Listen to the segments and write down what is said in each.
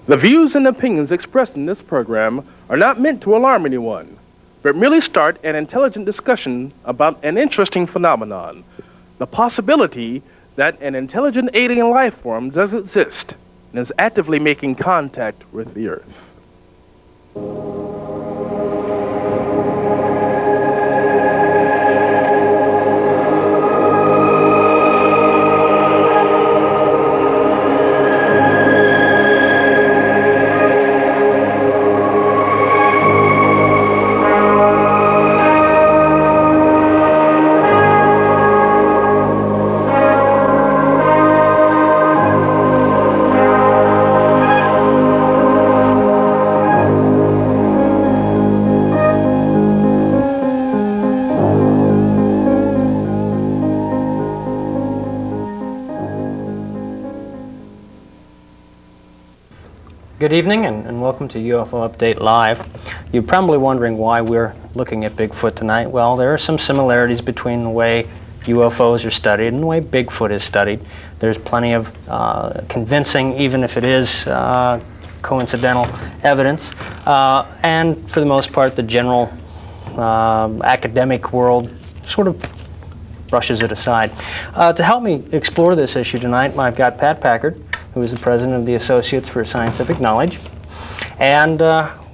The views and opinions expressed in this program are not meant to alarm anyone, but merely start an intelligent discussion about an interesting phenomenon, the possibility that an intelligent alien life form does exist and is actively making contact with the Earth. Good evening and welcome to UFO Update Live. You're probably wondering why we're looking at Bigfoot tonight. Well, there are some similarities between the way UFOs are studied and the way Bigfoot is studied. There's plenty of convincing, even if it is coincidental evidence, and for the most part the general academic world sort of brushes it aside. To help me explore this issue tonight, I've got Pat Packard, who is the president of the Associates for Scientific Knowledge. And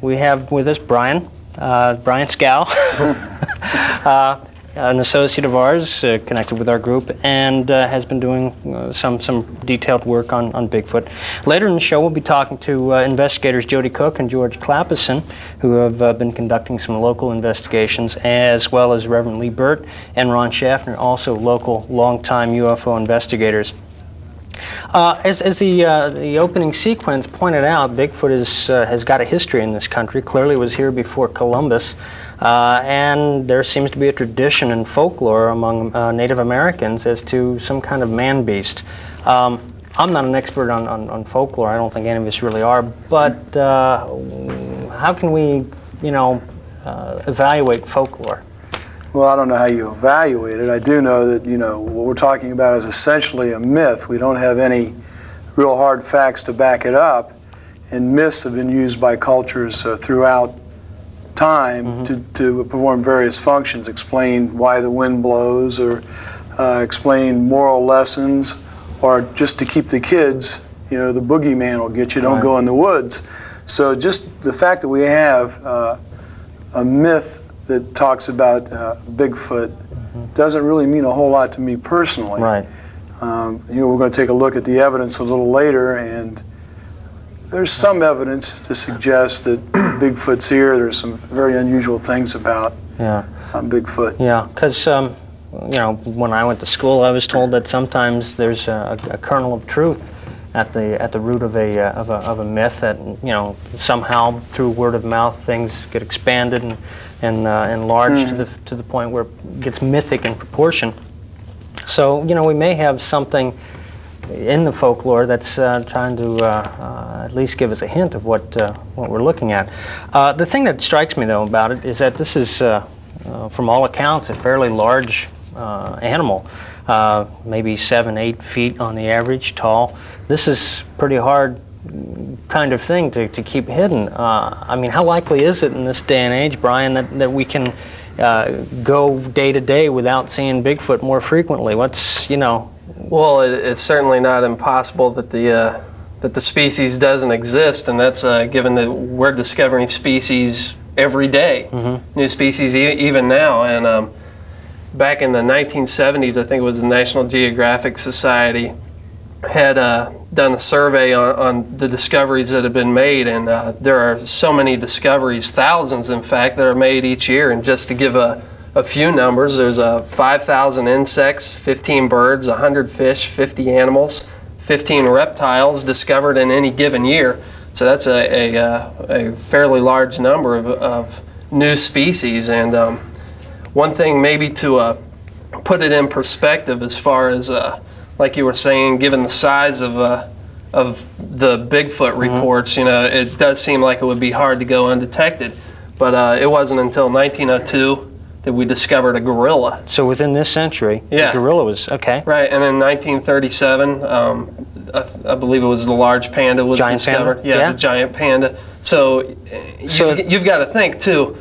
we have with us Brian Skow, an associate of ours connected with our group and has been doing some detailed work on Bigfoot. Later in the show we'll be talking to investigators Joedy and George Clappison, who have been conducting some local investigations, as well as Reverend Birt and Ron Schaffner, also local longtime UFO investigators. As the opening sequence pointed out, Bigfoot has got a history in this country. Clearly was here before Columbus, and there seems to be a tradition and folklore among Native Americans as to some kind of man-beast. I'm not an expert on folklore. I don't think any of us really are, but how can we, evaluate folklore? Well, I don't know how you evaluate it. I do know that, what we're talking about is essentially a myth. We don't have any real hard facts to back it up, and myths have been used by cultures throughout time to perform various functions, explain why the wind blows, or explain moral lessons, or just to keep the kids, the boogeyman will get you, don't go in the woods. So just the fact that we have a myth that talks about Bigfoot doesn't really mean a whole lot to me personally. Right. We're going to take a look at the evidence a little later, and there's some evidence to suggest that Bigfoot's here. There's some very unusual things about Bigfoot. Yeah, because when I went to school, I was told that sometimes there's a kernel of truth at the root of a myth, that somehow through word of mouth things get expanded and enlarged to the point where it gets mythic in proportion. So we may have something in the folklore that's trying to at least give us a hint of what we're looking at. The thing that strikes me though about it is that this is from all accounts a fairly large animal, maybe 7-8 feet on the average tall. This is pretty hard kind of thing to keep hidden. I mean, how likely is it in this day and age, Brian, that we can go day to day without seeing Bigfoot more frequently? Well, it's certainly not impossible that the species doesn't exist, and that's given that we're discovering species every day, new species even now. And back in the 1970s, I think it was the National Geographic Society had done a survey on the discoveries that have been made, and there are so many discoveries, thousands in fact, that are made each year. And just to give a few numbers, there's 5,000 insects, 15 birds, 100 fish, 50 animals, 15 reptiles discovered in any given year. So that's a fairly large number of new species. And one thing maybe to put it in perspective, as far as like you were saying, given the size of the Bigfoot reports, it does seem like it would be hard to go undetected. But it wasn't until 1902 that we discovered a gorilla. So within this century, yeah, the gorilla was, okay. Right, and in 1937, I believe it was the large panda was Giant discovered. panda? Yeah, the giant panda. So you've got to think too.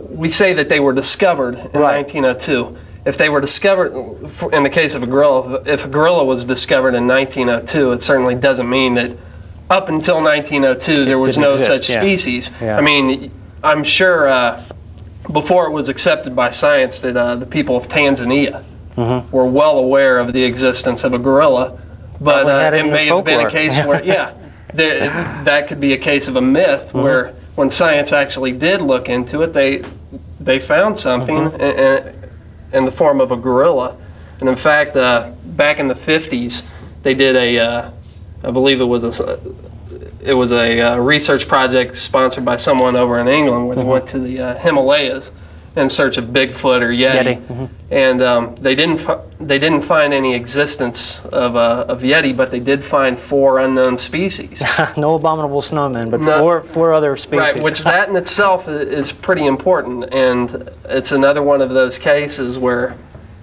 We say that they were discovered in 1902. If they were discovered, in the case of a gorilla, if a gorilla was discovered in 1902, it certainly doesn't mean that up until 1902 there was no such species. Yeah. I mean, I'm sure before it was accepted by science that the people of Tanzania were well aware of the existence of a gorilla, but it may have been a case where, that could be a case of a myth where when science actually did look into it, they found something in the form of a gorilla. And in fact, back in the 50s, they did I believe it was a research project sponsored by someone over in England where they went to the Himalayas in search of Bigfoot or Yeti. And they didn't find any existence of Yeti, but they did find 4 unknown species. No abominable snowmen, but four other species. Right, which that in itself is pretty important, and it's another one of those cases where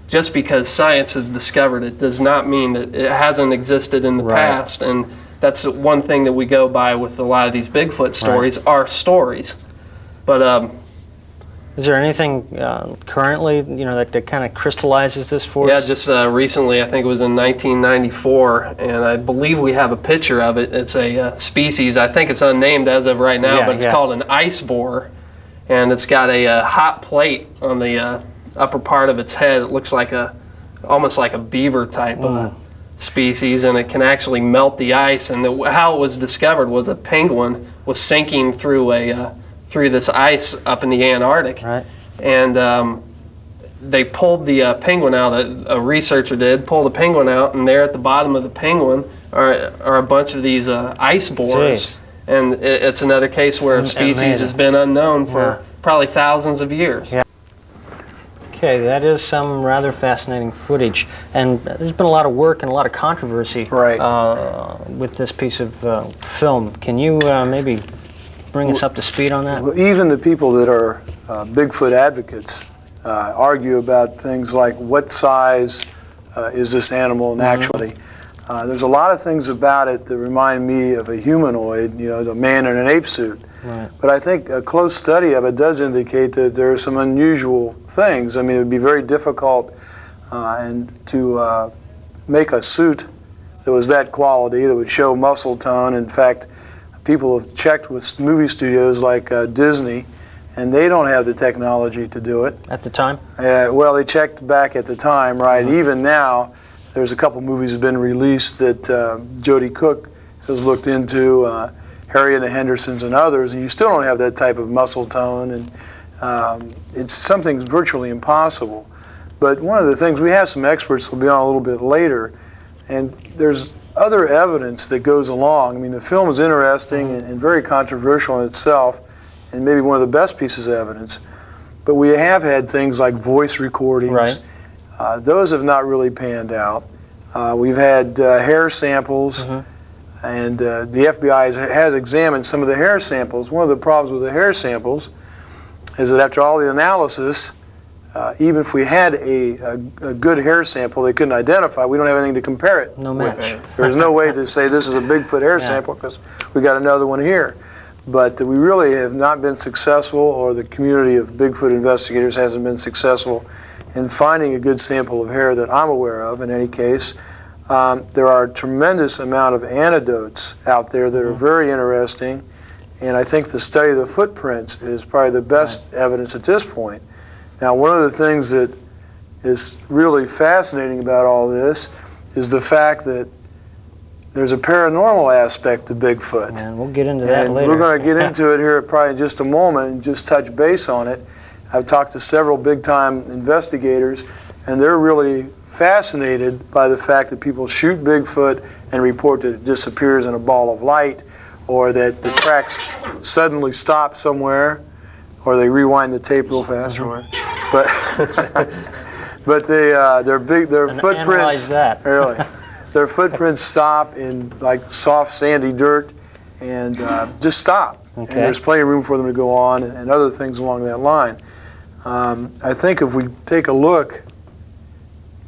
just because science has discovered it does not mean that it hasn't existed in the past, and that's one thing that we go by with a lot of these Bigfoot stories, are stories. But is there anything currently, that kind of crystallizes this for us? Yeah, just recently, I think it was in 1994, and I believe we have a picture of it. It's a species, I think it's unnamed as of right now, but it's called an ice borer, and it's got a hot plate on the upper part of its head. It looks like almost like a beaver type of species, and it can actually melt the ice. And how it was discovered was a penguin was sinking through this ice up in the Antarctic, and they pulled the penguin out. A researcher did pull the penguin out, and there at the bottom of the penguin are a bunch of these ice borers. And it's another case where a species has been unknown for probably thousands of years. Okay, that is some rather fascinating footage, and there's been a lot of work and a lot of controversy with this piece of film. Can you maybe bring us up to speed on that? Well, even the people that are Bigfoot advocates argue about things like what size is this animal, and actually there's a lot of things about it that remind me of a humanoid, the man in an ape suit. But I think a close study of it does indicate that there are some unusual things. I mean, it would be very difficult to make a suit that was that quality, that would show muscle tone. In fact, people have checked with movie studios like Disney, and they don't have the technology to do it. At the time? Well, they checked back at the time, right? Even now, there's a couple movies that have been released that Joedy Cook has looked into, Harry and the Hendersons and others, and you still don't have that type of muscle tone, and it's something virtually impossible. But one of the things, we have some experts who'll be on a little bit later, and there's other evidence that goes along. I mean, the film is interesting and very controversial in itself, and maybe one of the best pieces of evidence. But we have had things like voice recordings. Those have not really panned out. We've had hair samples, and the FBI has examined some of the hair samples. One of the problems with the hair samples is that after all the analysis, even if we had a good hair sample they couldn't identify, we don't have anything to compare it with. There's no way to say this is a Bigfoot hair sample because we got another one here. But we really have not been successful, or the community of Bigfoot investigators hasn't been successful in finding a good sample of hair that I'm aware of in any case. There are a tremendous amount of anecdotes out there that are very interesting, and I think the study of the footprints is probably the best evidence at this point. Now, one of the things that is really fascinating about all this is the fact that there's a paranormal aspect to Bigfoot. And we'll get into that later. We're going to get into it here probably in just a moment and just touch base on it. I've talked to several big-time investigators, and they're really fascinated by the fact that people shoot Bigfoot and report that it disappears in a ball of light, or that the tracks suddenly stop somewhere, or they rewind the tape real fast. But their footprints really, their footprints stop in like soft sandy dirt and just stop. And there's plenty of room for them to go on and other things along that line. I think if we take a look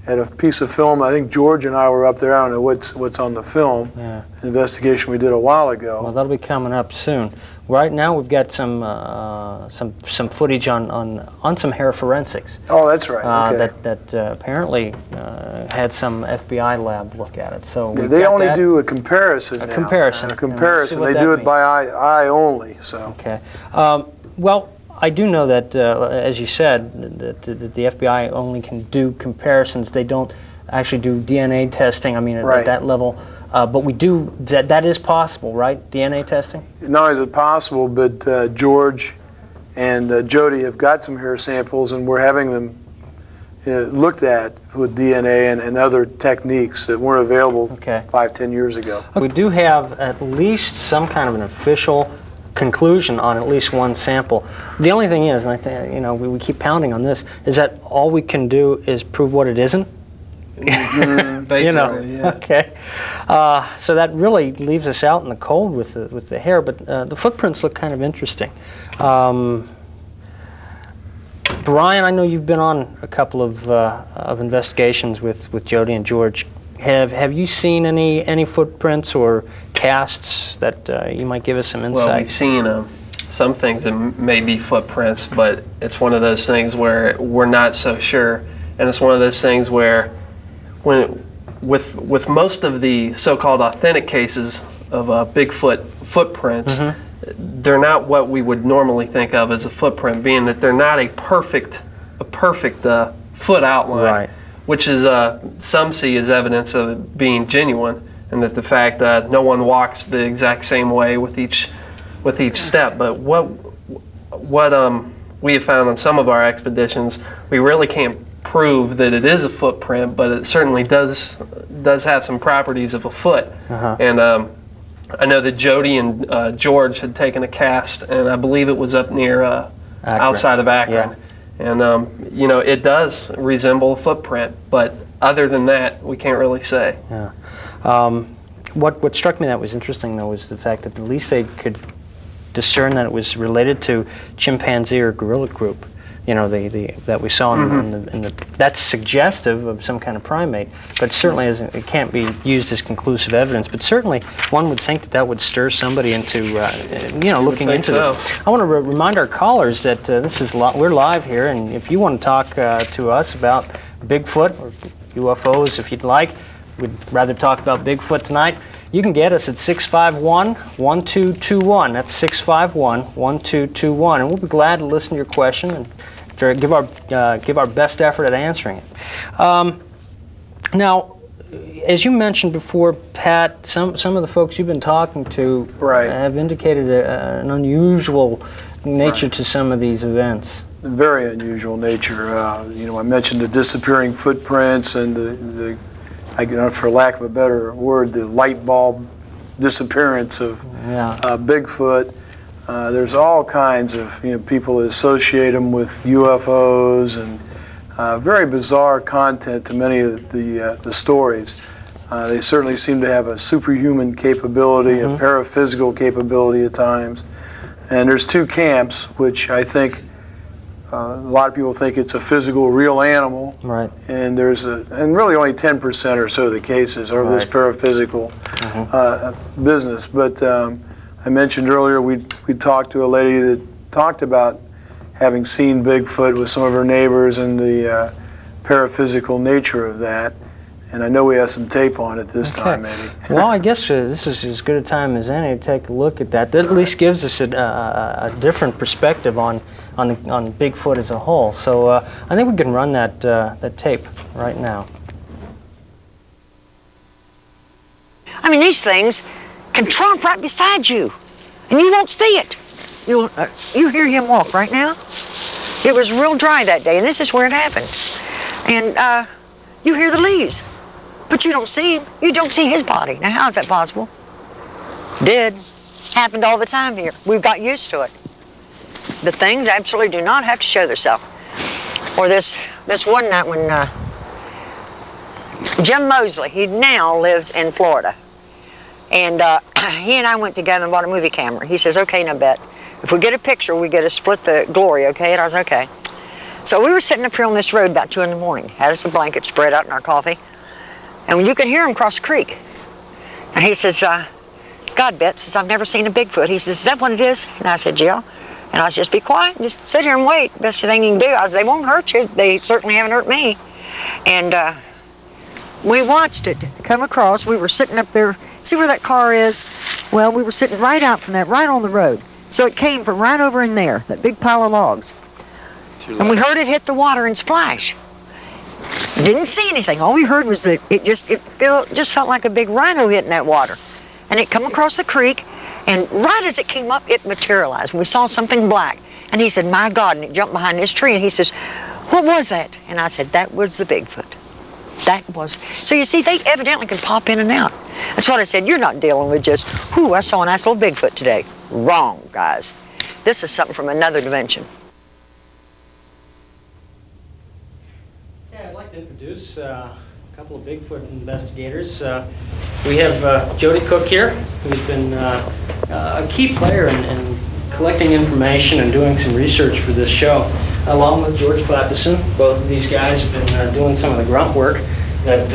had a piece of film. I think George and I were up there. I don't know what's on the film. Yeah. An investigation we did a while ago. Well, that'll be coming up soon. Right now, we've got some footage on some hair forensics. Oh, that's right. Okay. That apparently had some FBI lab look at it. So yeah, they only do a comparison. A now. comparison. A comparison. They do it by eye only. So. Okay. Well, I do know that, as you said, that the FBI only can do comparisons. They don't actually do DNA testing. I mean, at that level. But we do, that is possible, right? DNA testing? Not only is it possible, but George and Joedy have got some hair samples, and we're having them looked at with DNA and other techniques that weren't available 5-10 years ago. We do have at least some kind of an official conclusion on at least one sample. The only thing is, and I think we keep pounding on this, is that all we can do is prove what it isn't. Basically, yeah. Okay. So that really leaves us out in the cold with the hair, but the footprints look kind of interesting. Brian, I know you've been on a couple of investigations with Joedy and George. Have you seen any footprints or casts that you might give us some insight? Well, we've seen some things that may be footprints, but it's one of those things where we're not so sure, and it's one of those things where with most of the so-called authentic cases of Bigfoot footprints, they're not what we would normally think of as a footprint, being that they're not a perfect foot outline, which is some see as evidence of it being genuine, and that the fact that no one walks the exact same way with each step. But what we have found on some of our expeditions, we really can't prove that it is a footprint, but it certainly does have some properties of a foot. And I know that Joedy and George had taken a cast, and I believe it was up near outside of Akron. Yeah. And it does resemble a footprint, but other than that, we can't really say. Yeah. What struck me that was interesting, though, was the fact that at least they could discern that it was related to chimpanzee or gorilla group. That we saw in the that's suggestive of some kind of primate, but certainly it can't be used as conclusive evidence. But certainly one would think that would stir somebody into looking into this. I want to remind our callers that we're live here, and if you want to talk to us about Bigfoot or UFOs, if you'd like, we'd rather talk about Bigfoot tonight. You can get us at 651-1221. That's 651-1221, and we'll be glad to listen to your question and give our best effort at answering it. Now, as you mentioned before, Pat, some of the folks you've been talking to have indicated an unusual nature to some of these events. Very unusual nature. I mentioned the disappearing footprints and the for lack of a better word, the light bulb disappearance of Bigfoot. There's all kinds of people that associate them with UFOs, and very bizarre content to many of the stories. They certainly seem to have a superhuman capability, a paraphysical capability at times. And there's two camps, which I think a lot of people think it's a physical, real animal, and and really only 10% or so of the cases are this paraphysical business. But I mentioned earlier we talked to a lady that talked about having seen Bigfoot with some of her neighbors and the paraphysical nature of that. And I know we have some tape on it this time, maybe. Well, I guess this is as good a time as any to take a look at that. That at least gives us a different perspective on Bigfoot as a whole. So I think we can run that tape right now. I mean, these things can tromp right beside you, and you won't see it. You hear him walk right now. It was real dry that day, and this is where it happened. And you hear the leaves, but you don't see him. You don't see his body. Now, how is that possible? Did. Happened all the time here. We've got used to it. The things absolutely do not have to show themselves. Or this one night when Jim Mosley, he now lives in Florida, and he and I went together and bought a movie camera. He says, "Okay, now Bet, if we get a picture, we get to split the glory, okay?" And I was okay. So we were sitting up here on this road about 2 in the morning, had us a blanket spread out in our coffee, and you could hear him cross the creek. And he says, God, Bet, says, I've never seen a Bigfoot. He says, is that what it is? And I said, yeah. And I said, just be quiet, just sit here and wait. Best thing you can do. I said, they won't hurt you. They certainly haven't hurt me. And we watched it come across. We were sitting up there. See where that car is? Well, we were sitting right out from that, right on the road. So it came from right over in there, that big pile of logs. And we heard it hit the water and splash. Didn't see anything. All we heard was that it just felt like a big rhino hitting that water. And it come across the creek, and right as it came up, it materialized. We saw something black. And he said, my God, and it jumped behind this tree, and he says, what was that? And I said, that was the Bigfoot. That was. So you see, they evidently can pop in and out. That's what I said. You're not dealing with just, whoo, I saw a nice little Bigfoot today. Wrong, guys. This is something from another dimension. Yeah, I'd like to introduce a couple of Bigfoot investigators. We have Joedy Cook here, who's been a key player in collecting information and doing some research for this show, along with George Clappison. Both of these guys have been doing some of the grunt work that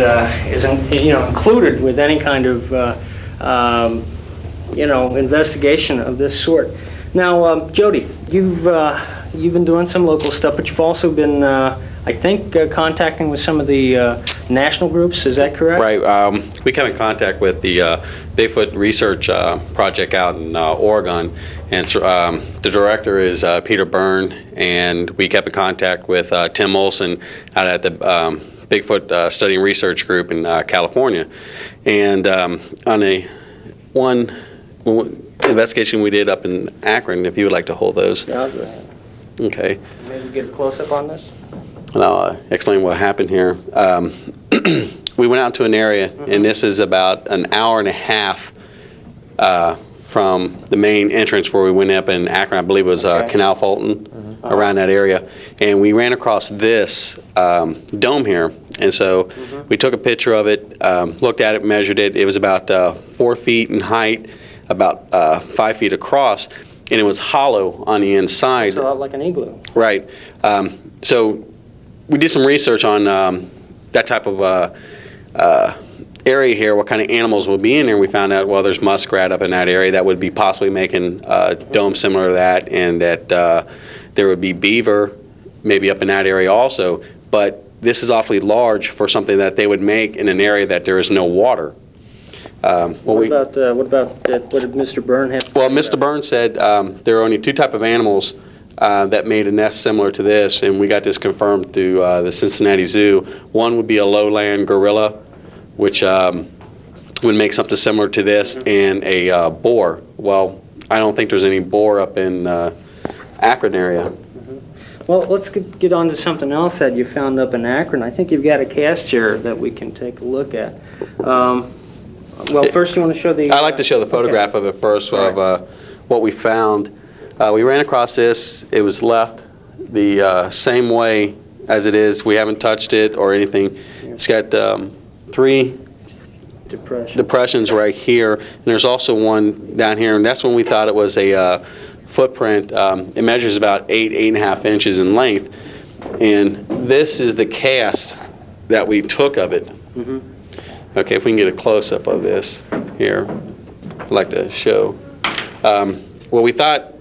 is included with any kind of investigation of this sort. Now, Joedy, you've been doing some local stuff, but you've also been, I think, contacting with some of the national groups. Is that correct? Right. We came in contact with the Bigfoot research project out in Oregon, and the director is Peter Byrne, and we kept in contact with Tim Olson out at the Bigfoot Study and Research Group in California. And on one investigation we did up in Akron, if you would like to hold those. Yeah, I'll go ahead. Okay. Maybe get a close-up on this? And I'll explain what happened here. We went out to an area, and this is about an hour and a half from the main entrance where we went up in Akron. I believe it was Canal Fulton, around that area. And we ran across this dome here. And so we took a picture of it, looked at it, measured it. It was about 4 feet in height, about 5 feet across, and it was hollow on the inside. It's a lot like an igloo. Right. So we did some research on that type of area here, what kind of animals would be in there. We found out, well, there's muskrat up in that area that would be possibly making a dome similar to that, and that there would be beaver maybe up in that area also. But this is awfully large for something that they would make in an area that there is no water. What did Mr. Byrne have to say? Well, Mr. Byrne said there are only two type of animals that made a nest similar to this, and we got this confirmed through the Cincinnati Zoo. One would be a lowland gorilla, which would make something similar to this, and a boar. Well, I don't think there's any boar up in Akron area. Well, let's get on to something else that you found up in Akron. I think you've got a cast here that we can take a look at. Well, first you want to show the... I'd like to show the photograph of it first, of what we found. We ran across this. It was left the same way as it is. We haven't touched it or anything. It's got 3 depressions right here. And there's also one down here, and that's when we thought it was a footprint. It measures about 8.5 inches in length. And this is the cast that we took of it. Okay, if we can get a close-up of this here, I'd like to show. Well, we thought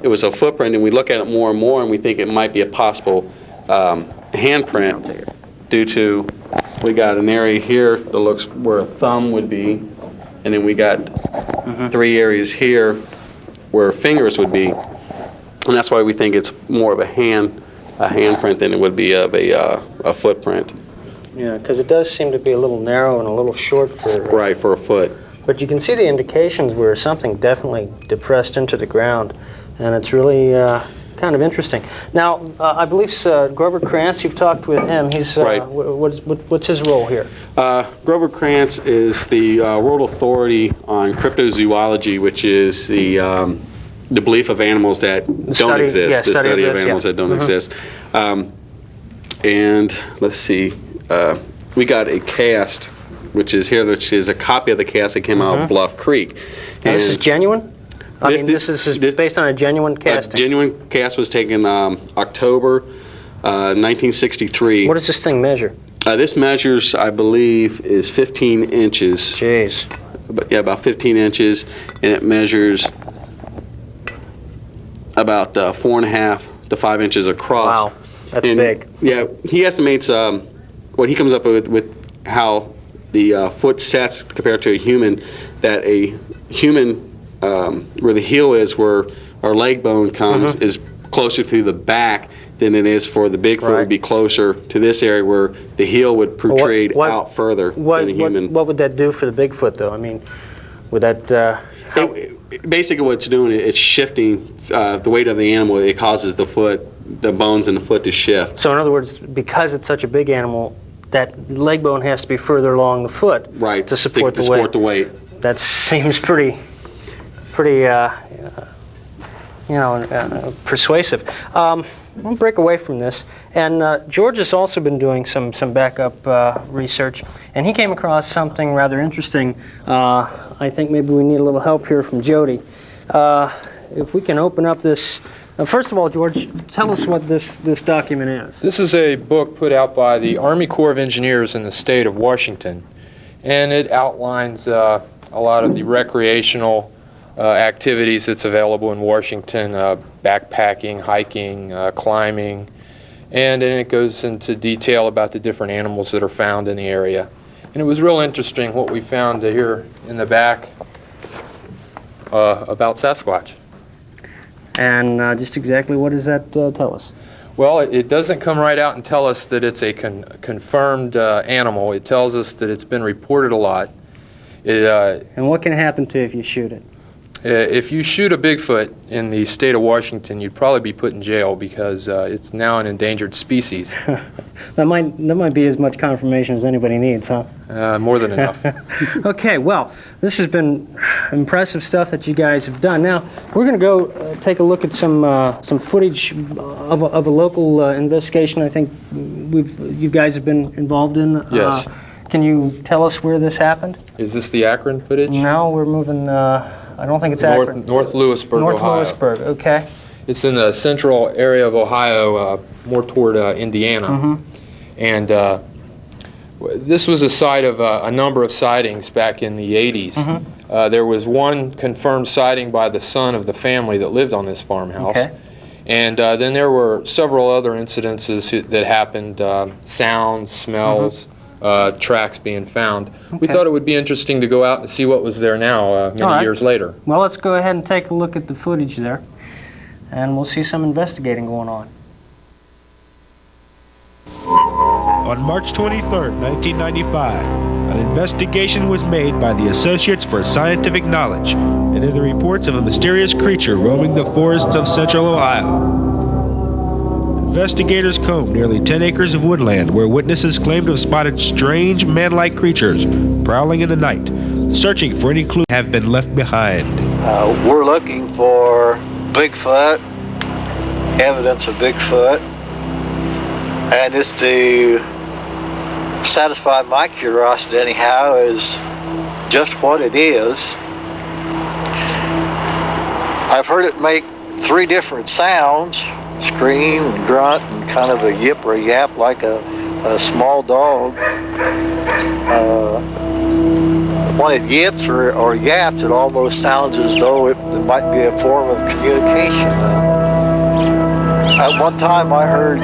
it was a footprint, and we look at it more and more, and we think it might be a possible handprint due to, we got an area here that looks where a thumb would be, and then we got 3 areas here where fingers would be, and that's why we think it's more of a handprint than it would be of a footprint. Yeah, because it does seem to be a little narrow and a little short for... Right, for a foot. But you can see the indications where something definitely depressed into the ground, and it's really kind of interesting. Now, I believe Grover Krantz, you've talked with him. He's right. What's his role here? Grover Krantz is the world authority on cryptozoology, which is the belief of animals that don't exist, the study of animals that don't exist. And let's see, we got a cast, which is here, which is a copy of the cast that came out of Bluff Creek. And this is genuine? This is based on a genuine casting? A genuine cast was taken October 1963. What does this thing measure? This measures, I believe, is 15 inches. Jeez. Yeah, about 15 inches, and it measures about 4.5 to 5 inches across. Wow, that's And, big. Yeah, he estimates what he comes up with how the foot sets compared to a human, that a human, where the heel is, where our leg bone comes, is closer to the back than it is for the Bigfoot. Right. Would be closer to this area where the heel would protrude out further than a human. What would that do for the Bigfoot, though? I mean, would that help? Basically what it's doing, it's shifting the weight of the animal. It causes the bones in the foot to shift. So in other words, because it's such a big animal, that leg bone has to be further along the foot, Right, to support to the support weight. the weight. That seems pretty persuasive. We'll break away from this. And George has also been doing some backup research, and he came across something rather interesting. I think maybe we need a little help here from Joedy. If we can open up this. First of all, George, tell us what this document is. This is a book put out by the Army Corps of Engineers in the state of Washington, and it outlines a lot of the recreational activities that's available in Washington, backpacking, hiking, climbing, and then it goes into detail about the different animals that are found in the area. And it was real interesting what we found here in the back about Sasquatch. And just exactly what does that tell us? Well, it doesn't come right out and tell us that it's a confirmed animal. It tells us that it's been reported a lot. And what can happen to if you shoot it? If you shoot a Bigfoot in the state of Washington, you'd probably be put in jail because it's now an endangered species. That might be as much confirmation as anybody needs, huh? More than enough. Okay, well, this has been impressive stuff that you guys have done. Now, we're going to go take a look at some footage of a local investigation I think you guys have been involved in. Yes. Can you tell us where this happened? Is this the Akron footage? No, we're moving, I don't think it's Akron. North Lewisburg, North Ohio. Lewisburg, okay. It's in the central area of Ohio, more toward Indiana. And this was a site of a number of sightings back in the 80s. There was one confirmed sighting by the son of the family that lived on this farmhouse. Okay. And then there were several other incidences that happened, sounds, smells, tracks being found. We thought it would be interesting to go out and see what was there now, many years later. Well, let's go ahead and take a look at the footage there, and we'll see some investigating going on. On March 23, 1995, an investigation was made by the Associates for Scientific Knowledge into the reports of a mysterious creature roaming the forests of central Ohio. Investigators combed nearly 10 acres of woodland where witnesses claimed to have spotted strange man-like creatures prowling in the night, searching for any clues that have been left behind. We're looking for Bigfoot, evidence of Bigfoot, and just to satisfy my curiosity anyhow is just what it is. I've heard it make 3 different sounds: scream and grunt and kind of a yip or a yap like a small dog. When it yips or yaps, it almost sounds as though it might be a form of communication. At one time I heard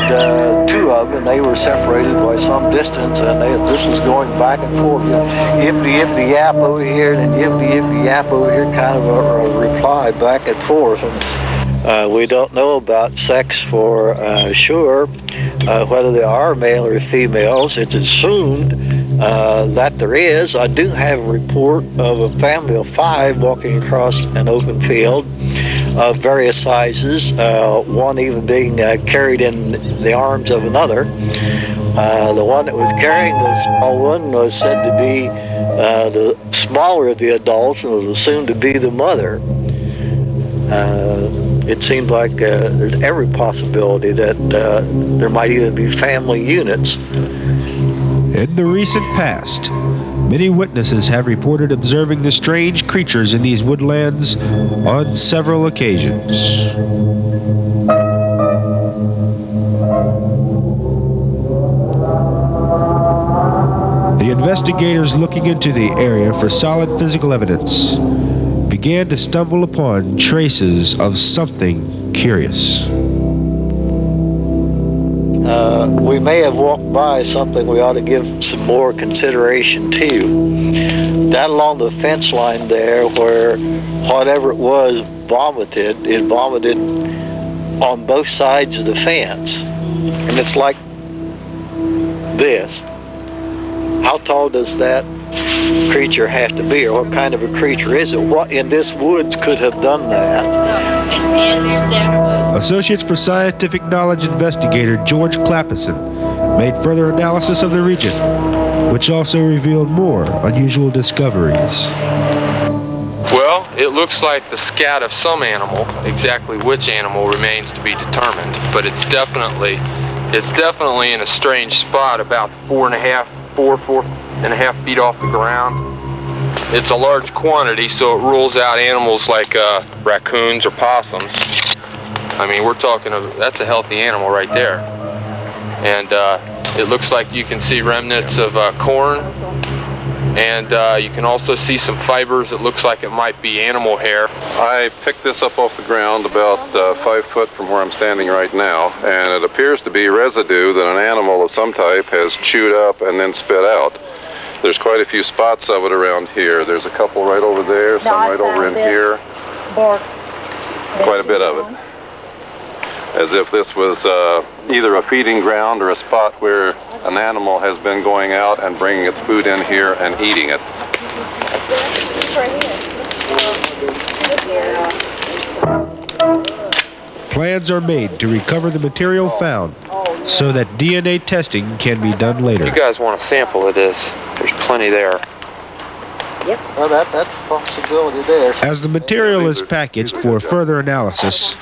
2 of them, and they were separated by some distance, and this was going back and forth. Yippity yippity yap over here, and then yippity yippity yap over here, kind of a reply back and forth. And we don't know about sex for sure, whether they are male or females. It's assumed that there is. I do have a report of a family of 5 walking across an open field of various sizes, one even being carried in the arms of another. The one that was carrying the small one was said to be the smaller of the adults and was assumed to be the mother. It seems like there's every possibility that there might even be family units. In the recent past, many witnesses have reported observing the strange creatures in these woodlands on several occasions. the investigators looking into the area for solid physical evidence began to stumble upon traces of something curious. We may have walked by something we ought to give some more consideration to. Down along the fence line there, where whatever it was vomited, it vomited on both sides of the fence. And it's like this. How tall does that creature have to be, or what kind of a creature is it? What in this woods could have done that? Associates for Scientific Knowledge investigator George Clappison made further analysis of the region, which also revealed more unusual discoveries. Well, it looks like the scat of some animal. Exactly which animal remains to be determined, but it's definitely in a strange spot, about 4.5 feet off the ground. It's a large quantity, so it rules out animals like raccoons or possums. I mean, we're talking that's a healthy animal right there. And it looks like you can see remnants of corn, and you can also see some fibers. It looks like it might be animal hair. I picked this up off the ground about 5 foot from where I'm standing right now, and it appears to be residue that an animal of some type has chewed up and then spit out. There's quite a few spots of it around here. There's a couple right over there, some right over in here. Quite a bit of it. As if this was either a feeding ground or a spot where an animal has been going out and bringing its food in here and eating it. Plans are made to recover the material found so that DNA testing can be done later. You guys want a sample of this? There's plenty there. Yep. Well, that's a possibility there. As the material is packaged for further analysis,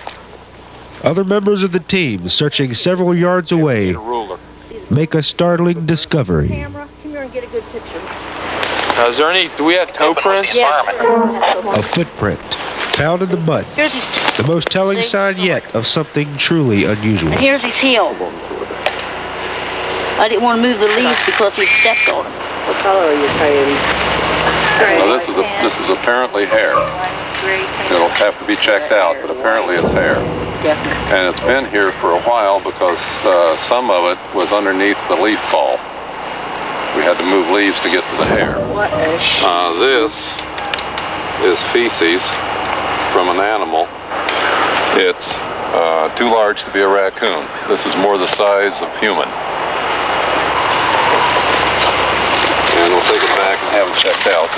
other members of the team, searching several yards away, make a startling discovery. Come here and get a good picture. Is there any, do we have toe prints? Yes. A footprint found in the mud. Here's his, The most telling sign yet of something truly unusual. and here's his heel. I didn't want to move the leaves because he'd stepped on them. What color are you saying? Now this is apparently hair. It'll have to be checked out, but apparently it's hair. And it's been here for a while because some of it was underneath the leaf fall. We had to move leaves to get to the hair. This is feces from an animal. It's too large to be a raccoon. This is more the size of human. And we'll take it back and have it checked out.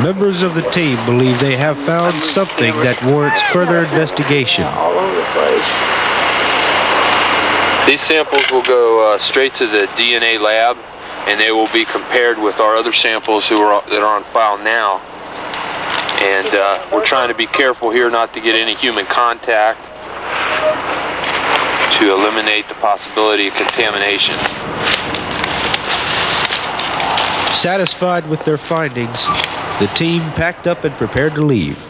Members of the team believe they have found something that warrants further investigation. All over the place. These samples will go straight to the DNA lab, and they will be compared with our other samples that are on file now. And we're trying to be careful here not to get any human contact to eliminate the possibility of contamination. Satisfied with their findings, the team packed up and prepared to leave.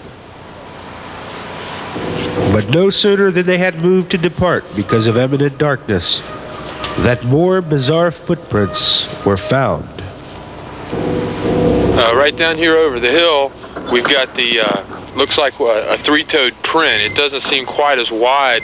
But no sooner than they had moved to depart because of imminent darkness, that more bizarre footprints were found. Right down here over the hill, we've got the, looks like a three-toed print. It doesn't seem quite as wide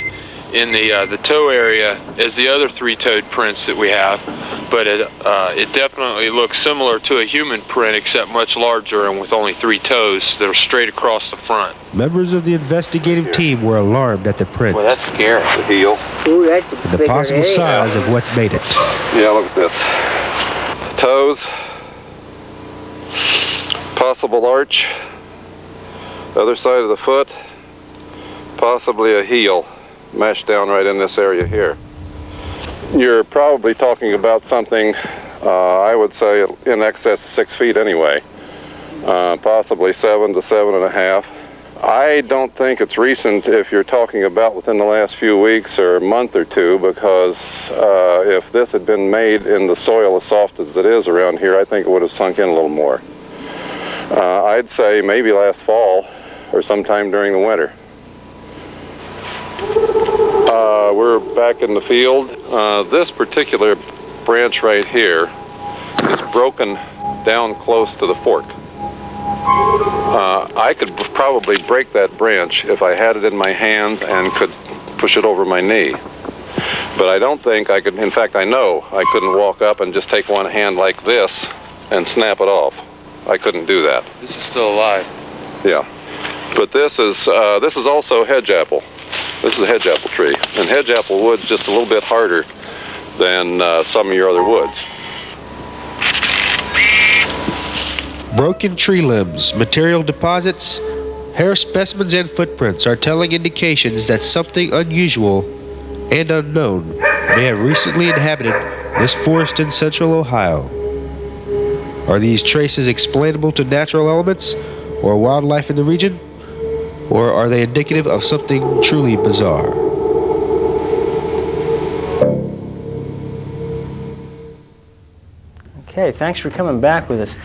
in the toe area as the other three-toed prints that we have, but it definitely looks similar to a human print, except much larger and with only 3 toes that are straight across the front. Members of the investigative team were alarmed at the print. Well, that's scary. The heel. Ooh, that's a And the possible size of what made it. Yeah, look at this. Toes. Possible arch. Other side of the foot. Possibly a heel meshed down right in this area here. You're probably talking about something, I would say, in excess of 6 feet anyway. Possibly 7 to 7.5. I don't think it's recent if you're talking about within the last few weeks or a month or two, because if this had been made in the soil as soft as it is around here, I think it would have sunk in a little more. I'd say maybe last fall or sometime during the winter. We're back in the field. This particular branch right here is broken down close to the fork. I could probably break that branch if I had it in my hands and could push it over my knee. But I don't think I could, in fact I know I couldn't walk up and just take one hand like this and snap it off. I couldn't do that. This is still alive. Yeah. But this is also hedge apple. This is a hedge apple tree. And hedge apple wood's just a little bit harder than some of your other woods. Broken tree limbs, material deposits, hair specimens, and footprints are telling indications that something unusual and unknown may have recently inhabited this forest in central Ohio. Are these traces explainable to natural elements or wildlife in the region? Or are they indicative of something truly bizarre? Okay, thanks for coming back with us.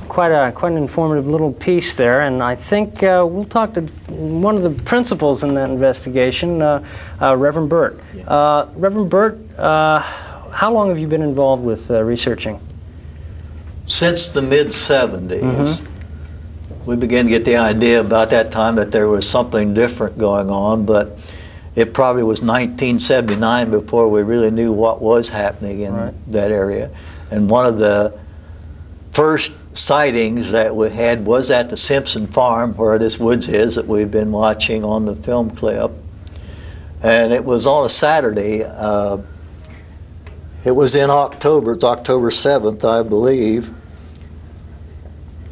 Quite an informative little piece there, and I think we'll talk to one of the principals in that investigation, Reverend Birt. Reverend Birt, how long have you been involved with researching? Since the mid-70s. We began to get the idea about that time that there was something different going on, but it probably was 1979 before we really knew what was happening in that area. And one of the first sightings that we had was at the Simpson farm where this woods is that we've been watching on the film clip. And it was on a Saturday. It was in October. It's October 7th, I believe.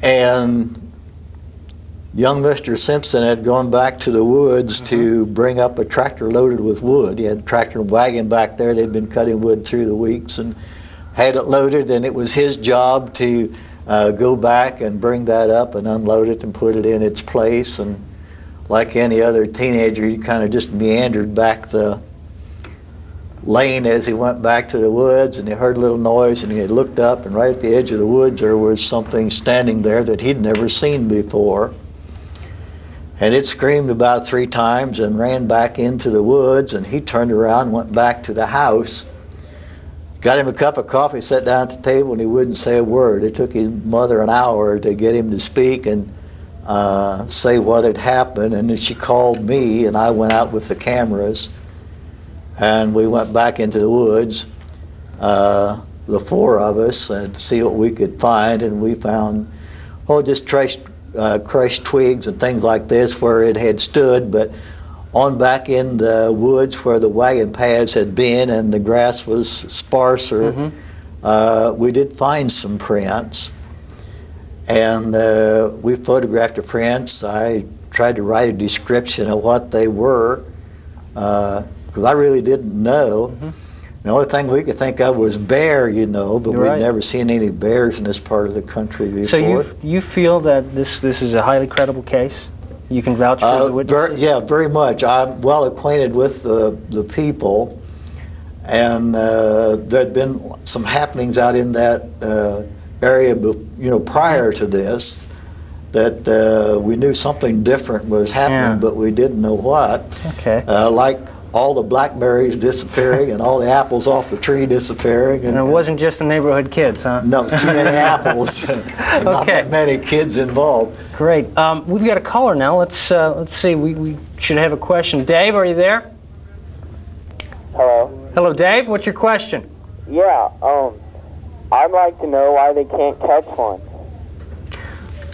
And young Mr. Simpson had gone back to the woods to bring up a tractor loaded with wood. He had a tractor wagon back there. They'd been cutting wood through the weeks and had it loaded, and it was his job to go back and bring that up and unload it and put it in its place. And like any other teenager, he kind of just meandered back the lane as he went back to the woods, and he heard a little noise, and he had looked up, and right at the edge of the woods there was something standing there that he'd never seen before. And it screamed about 3 times and ran back into the woods, and he turned around and went back to the house. Got him a cup of coffee, sat down at the table, and he wouldn't say a word. It took his mother an hour to get him to speak and say what had happened. And then she called me, and I went out with the cameras, and we went back into the woods, the 4 of us, to see what we could find. And we found, just crushed twigs and things like this where it had stood, but on back in the woods where the wagon paths had been and the grass was sparser, we did find some prints, and we photographed the prints. I tried to write a description of what they were because I really didn't know. The only thing we could think of was bear, but we'd never seen any bears in this part of the country before. So you feel that this is a highly credible case? You can vouch for the witnesses? Yeah, very much. I'm well acquainted with the people, and there'd been some happenings out in that area, prior to this, that we knew something different was happening, but we didn't know what. Okay. Like all the blackberries disappearing and all the apples off the tree disappearing. And it wasn't just the neighborhood kids, huh? No, too many apples. Not that many kids involved. Great. We've got a caller now. Let's see. We should have a question. Dave, are you there? Hello. Hello, Dave. What's your question? Yeah. I'd like to know why they can't catch one.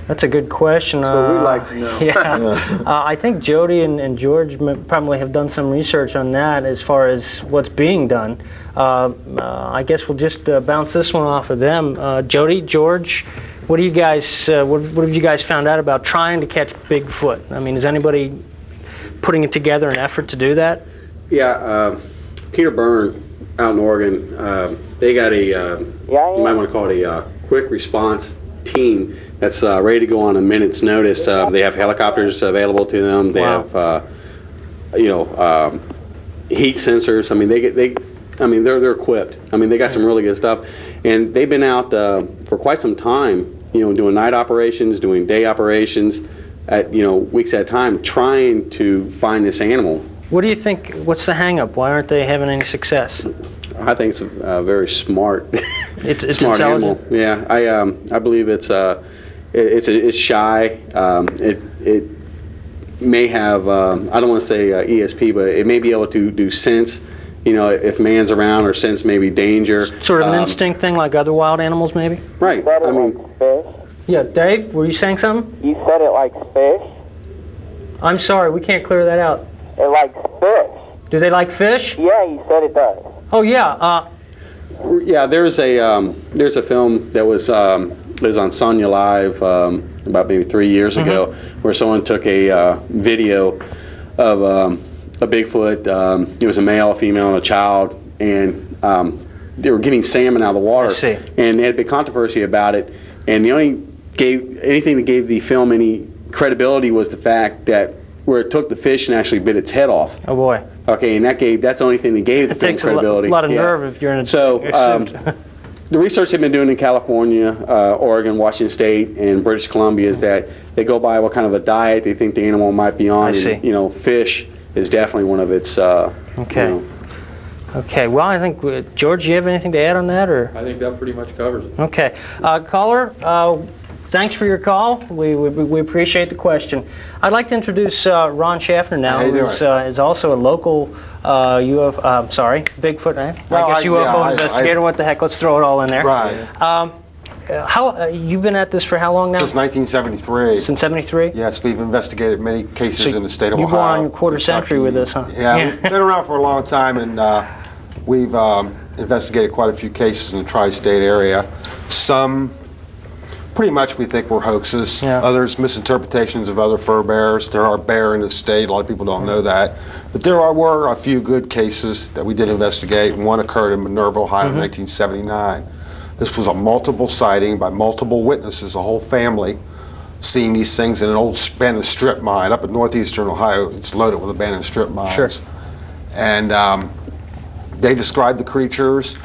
That's a good question. That's what we'd like to know. Yeah. I think Joedy and George probably have done some research on that as far as what's being done. I guess we'll just bounce this one off of them. Joedy, George, what do you guys? What have you guys found out about trying to catch Bigfoot? I mean, is anybody putting it together an effort to do that? Yeah, Peter Byrne out in Oregon. They got a you might want to call it a quick response team that's ready to go on a minute's notice. They have helicopters available to them. They have, heat sensors. I mean, they're equipped. I mean, they got some really good stuff, and they've been out for quite some time. Doing night operations, doing day operations, at weeks at a time, trying to find this animal. What do you think? What's the hang-up? Why aren't they having any success? I think it's very smart. It's smart intelligent? animal. Yeah, I believe it's shy. It may have, I don't want to say ESP, but it may be able to do sense, if man's around, or sense maybe danger. Sort of an instinct thing like other wild animals, maybe? Right. I mean, fish. Yeah, Dave, were you saying something? You said it likes fish. I'm sorry, we can't clear that out. It likes fish. Do they like fish? Yeah, you said it does. Oh, yeah. Yeah, there's a film that was on Sonya Live about maybe 3 years ago, where someone took a video of a Bigfoot. It was a male, a female, and a child, and they were getting salmon out of the water. I see. And there had been controversy about it, and anything that gave the film any credibility was the fact that where it took the fish and actually bit its head off. Oh boy. Okay, and that's the only thing that gave the film credibility. A lot of nerve if you're in a suit. The research they've been doing in California, Oregon, Washington State, and British Columbia is that they go by what kind of a diet they think the animal might be on. I see. And, fish is definitely one of its. Okay. Okay. Well, I think George, do you have anything to add on that, or? I think that pretty much covers it. Okay. Caller, thanks for your call. We appreciate the question. I'd like to introduce Ron Schaffner now, who is also a local Bigfoot. UFO investigator. What the heck? Let's throw it all in there. Right. How you've been at this for how long now? Since 1973. Since 73? Yes, we've investigated many cases in the state of Ohio. You've been on your quarter century with this, huh? Yeah, we've been around for a long time, and we've investigated quite a few cases in the tri-state area. Some, pretty much, we think were hoaxes. Yeah. Others, misinterpretations of other fur bears. There are bear in the state. A lot of people don't know that. But there were a few good cases that we did investigate, and one occurred in Minerva, Ohio in 1979. This was a multiple sighting by multiple witnesses, a whole family, seeing these things in an old abandoned strip mine up in northeastern Ohio. It's loaded with abandoned strip mines. Sure. And they described the creatures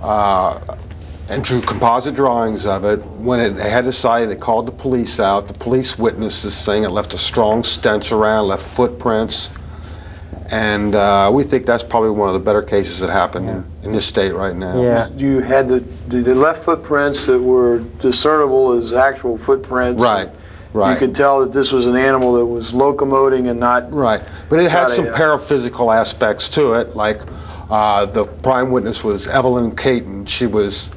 and drew composite drawings of it. When they had the sighting, they called the police out. The police witnessed this thing. It left a strong stench around, left footprints. And we think that's probably one of the better cases that happened in this state right now. Yeah. You had the left footprints that were discernible as actual footprints. Right. Right. You could tell that this was an animal that was locomoting and not. Right. But it had some a, paraphysical aspects to it, like the prime witness was Evelyn Caton. She was,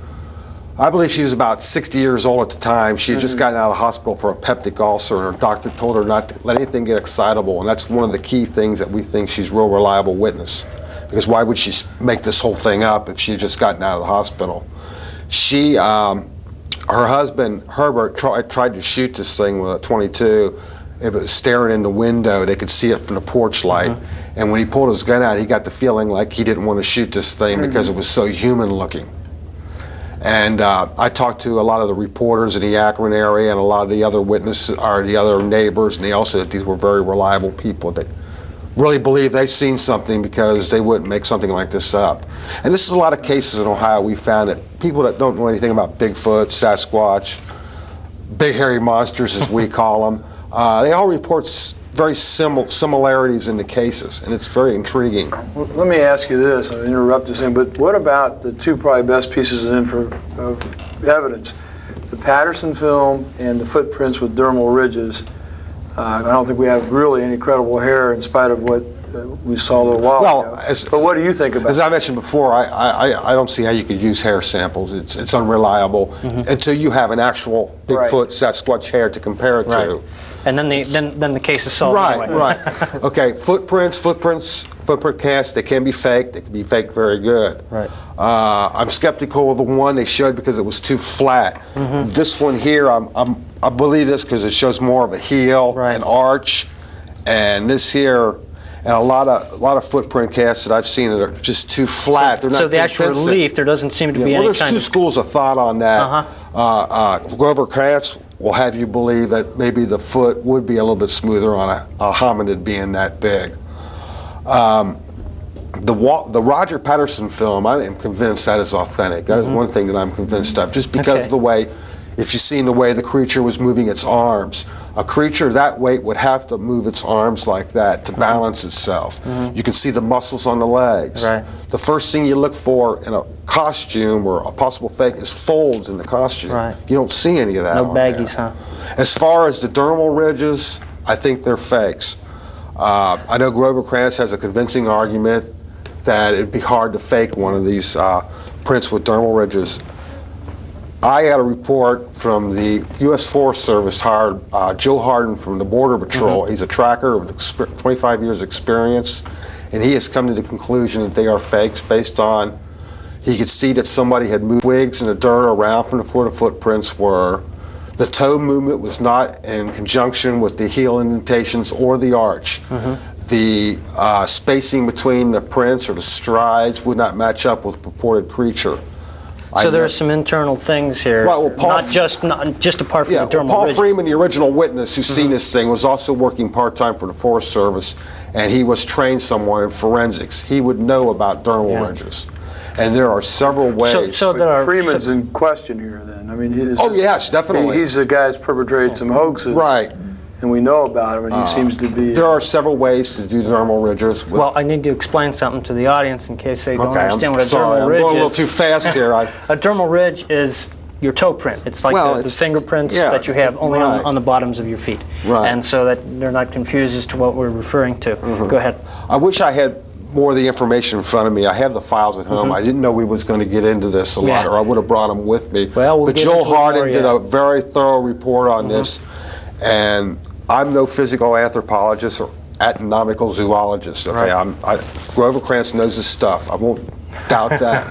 I believe she was about 60 years old at the time. She had just gotten out of the hospital for a peptic ulcer, and her doctor told her not to let anything get excitable, and that's one of the key things that we think she's a real reliable witness. Because why would she make this whole thing up if she had just gotten out of the hospital? She, her husband, Herbert, tried to shoot this thing with a .22. It was staring in the window. They could see it from the porch light. And when he pulled his gun out, he got the feeling like he didn't want to shoot this thing because it was so human looking. And I talked to a lot of the reporters in the Akron area and a lot of the other witnesses, or the other neighbors, and they all said that these were very reliable people that really believe they've seen something because they wouldn't make something like this up. And this is a lot of cases in Ohio we found that people that don't know anything about Bigfoot, Sasquatch, big hairy monsters as we call them, they all report very similarities in the cases, and it's very intriguing. Well, let me ask you this, I'll interrupt this thing, but what about the two probably best pieces of evidence? The Patterson film and the footprints with dermal ridges. I don't think we have really any credible hair in spite of what we saw a little while ago. But what do you think about it? As I mentioned before, I don't see how you could use hair samples. It's unreliable until you have an actual Bigfoot, Sasquatch hair to compare it to. And then the case is solved. Right, anyway. right. Okay, footprint casts, they can be faked. They can be faked very good. Right. I'm skeptical of the one they showed because it was too flat. This one here, I believe this because it shows more of a heel, an arch, and this here, and a lot of footprint casts that I've seen that are just too flat. They're not so the actual convincing. relief, there doesn't seem to be Well, any there's kind two of... schools of thought on that. Grover Krantz will have you believe that maybe the foot would be a little bit smoother on a hominid being that big. The Roger Patterson film, I am convinced that is authentic. That is one thing that I'm convinced of, just because of the way if you've seen the way the creature was moving its arms. A creature that weight would have to move its arms like that to balance itself. You can see the muscles on the legs. Right. The first thing you look for in a costume or a possible fake is folds in the costume. Right. You don't see any of that. No on baggies, there. huh? As far as the dermal ridges, I think they're fakes. I know Grover Krantz has a convincing argument that it'd be hard to fake one of these prints with dermal ridges. I got a report from the U.S. Forest Service hired Joe Harden from the Border Patrol. He's a tracker with 25 years experience, and he has come to the conclusion that they are fakes based on, he could see that somebody had moved twigs in the dirt around from the footprints were. The toe movement was not in conjunction with the heel indentations or the arch. The spacing between the prints or the strides would not match up with the purported creature. So there are some internal things here, well, Paul, not just apart from the dermal Paul ridge. Freeman, the original witness who's seen this thing, was also working part-time for the Forest Service, and he was trained somewhat in forensics. He would know about dermal ridges. And there are several ways. So there are, Freeman's in question here then. I mean, yes, definitely. He's the guy that's perpetrated some hoaxes. Right. And we know about him, and he seems to be... There are several ways to do dermal ridges. Well, I need to explain something to the audience in case they don't understand what a sorry, dermal ridge is. I'm going a little too fast here. A dermal ridge is your toe print. It's like the fingerprints that you have only on the bottoms of your feet. Right. And so that they're not confused as to what we're referring to. Go ahead. I wish I had more of the information in front of me. I have the files at home. I didn't know we was going to get into this a lot, or I would have brought them with me. Well, but Joel Harding did a very thorough report on this, and I'm no physical anthropologist or anatomical zoologist. Okay, Grover Krantz knows his stuff. I won't doubt that.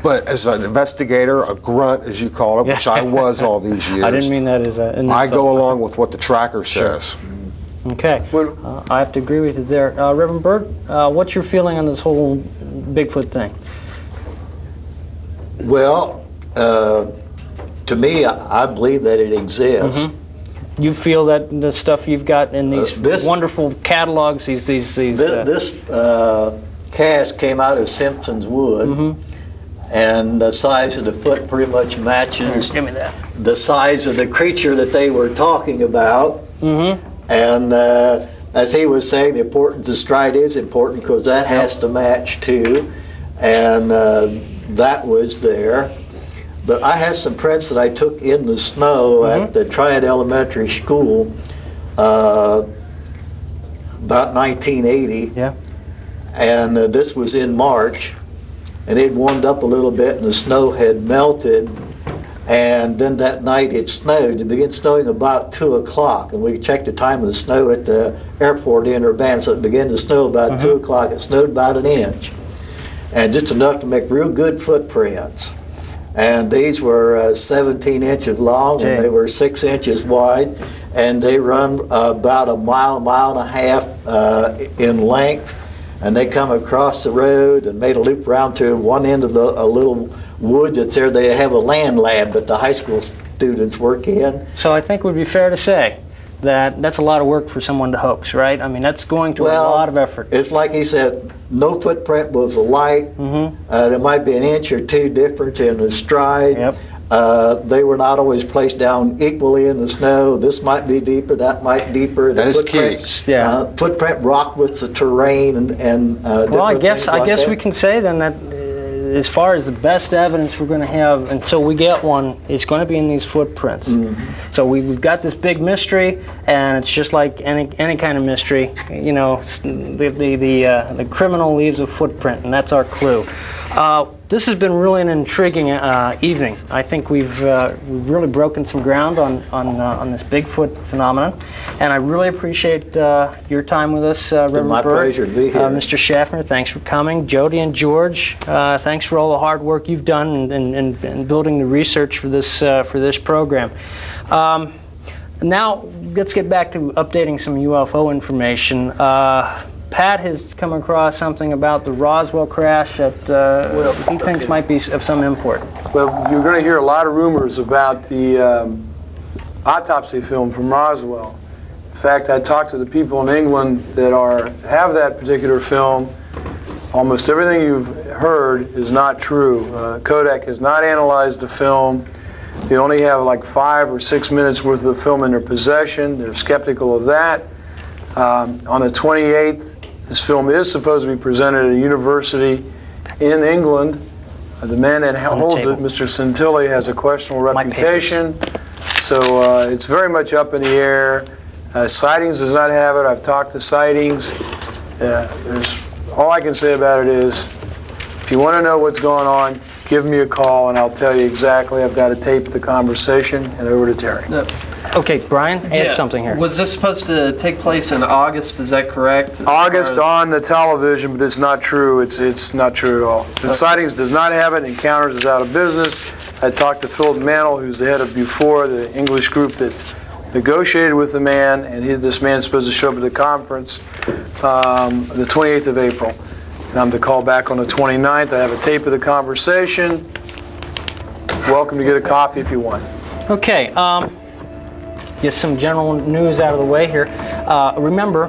But as an investigator, a grunt, as you call it, which I was all these years, I didn't mean that as an I go along with what the tracker says. Okay, I have to agree with you there. Reverend Birt, what's your feeling on this whole Bigfoot thing? Well, to me, I believe that it exists. You feel that the stuff you've got in these wonderful catalogs, this cast came out of Simpson's wood, and the size of the foot pretty much matches the size of the creature that they were talking about. And as he was saying, the importance of stride is important because that has to match too, and that was there. But I have some prints that I took in the snow at the Triad Elementary School about 1980. And this was in March, and it warmed up a little bit and the snow had melted. And then that night it snowed. It began snowing about 2 o'clock, and we checked the time of the snow at the airport in Urbana, so it began to snow about 2 o'clock. It snowed about 1 inch, and just enough to make real good footprints. And these were 17 inches long, and they were 6 inches wide, and they run about a mile and a half in length. And they come across the road and made a loop around through one end of a little woods that's there. They have a land lab that the high school students work in. So I think it would be fair to say that that's a lot of work for someone to hoax, right? I mean, that's going to a lot of effort. It's like he said, no footprint was alike. There might be 1 inch or 2 difference in the stride. They were not always placed down equally in the snow. This might be deeper, that might be deeper. That is key. Footprint rocked with the terrain and well, I guess that. we can say then that as far as the best evidence we're going to have until we get one, it's going to be in these footprints. So we've got this big mystery, and it's just like any kind of mystery. You know, the criminal leaves a footprint, and that's our clue. This has been really an intriguing evening. I think we've really broken some ground on this Bigfoot phenomenon, and I really appreciate your time with us, Reverend My Birt. pleasure to be here. Mr. Schaffner, thanks for coming. Joedy and George, thanks for all the hard work you've done in building the research for this program. Now, let's get back to updating some UFO information. Pat has come across something about the Roswell crash that he thinks might be of some import. Well, you're going to hear a lot of rumors about the autopsy film from Roswell. In fact, I talked to the people in England that have that particular film. Almost everything you've heard is not true. Kodak has not analyzed the film. They only have like 5 or 6 minutes worth of film in their possession. They're skeptical of that. On the 28th, this film is supposed to be presented at a university in England. The man that holds it, Mr. Santilli, has a questionable reputation. So it's very much up in the air. Sightings does not have it. I've talked to Sightings. All I can say about it is, if you want to know what's going on, give me a call and I'll tell you exactly. I've got to tape the conversation and over to Terry. Okay, Brian, add something here. Was this supposed to take place in August? Is that correct? August on the television, but it's not true. It's not true at all. The Sightings does not have it. Encounters is out of business. I talked to Philip Mantle, who's the head of Bufore, the English group that negotiated with the man, and this man's supposed to show up at the conference the 28th of April. And I'm to call back on the 29th. I have a tape of the conversation. Welcome to get a copy if you want. Okay, get some general news out of the way here. Remember,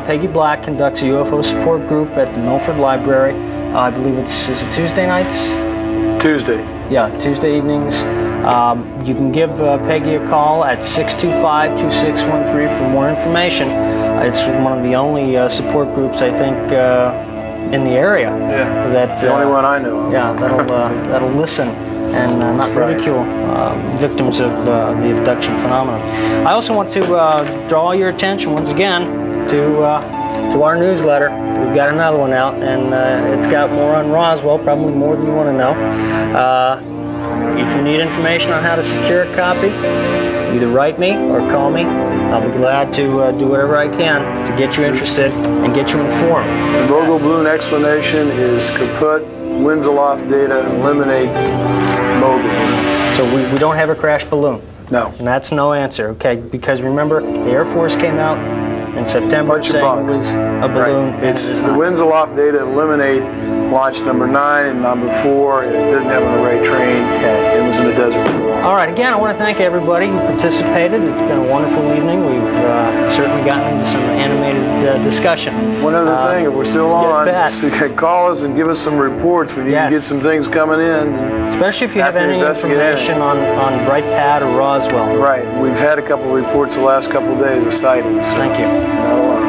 Peggy Black conducts a UFO support group at the Milford Library. I believe is it Tuesday nights? Tuesday. Yeah, Tuesday evenings. You can give Peggy a call at 625-2613 for more information. It's one of the only support groups, I think, in the area. Yeah. That, the only one I know of. Yeah, that'll listen and not ridicule victims of the abduction phenomenon. I also want to draw your attention once again to our newsletter. We've got another one out, and it's got more on Roswell, probably more than you want to know. If you need information on how to secure a copy, either write me or call me. I'll be glad to do whatever I can to get you interested and get you informed. The Mogul balloon explanation is kaput, winds aloft data, eliminate Mogul balloon. So we don't have a crashed balloon? No. And that's no answer, okay? Because remember, the Air Force came out in September saying it was a balloon. Right. It's the winds aloft data eliminate launch number 9 and number 4. It didn't have an array train. Okay. It was in the desert. All right, again, I want to thank everybody who participated. It's been a wonderful evening. We've certainly gotten into some animated discussion. One other thing, if we're still on, yes, call us and give us some reports. We need to get some things coming in. Especially if you have any information on Bright Pad or Roswell. Right. We've had a couple of reports the last couple of days of sightings. So thank you. Not alone.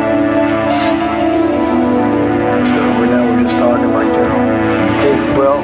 So we're just talking like general. Okay, well,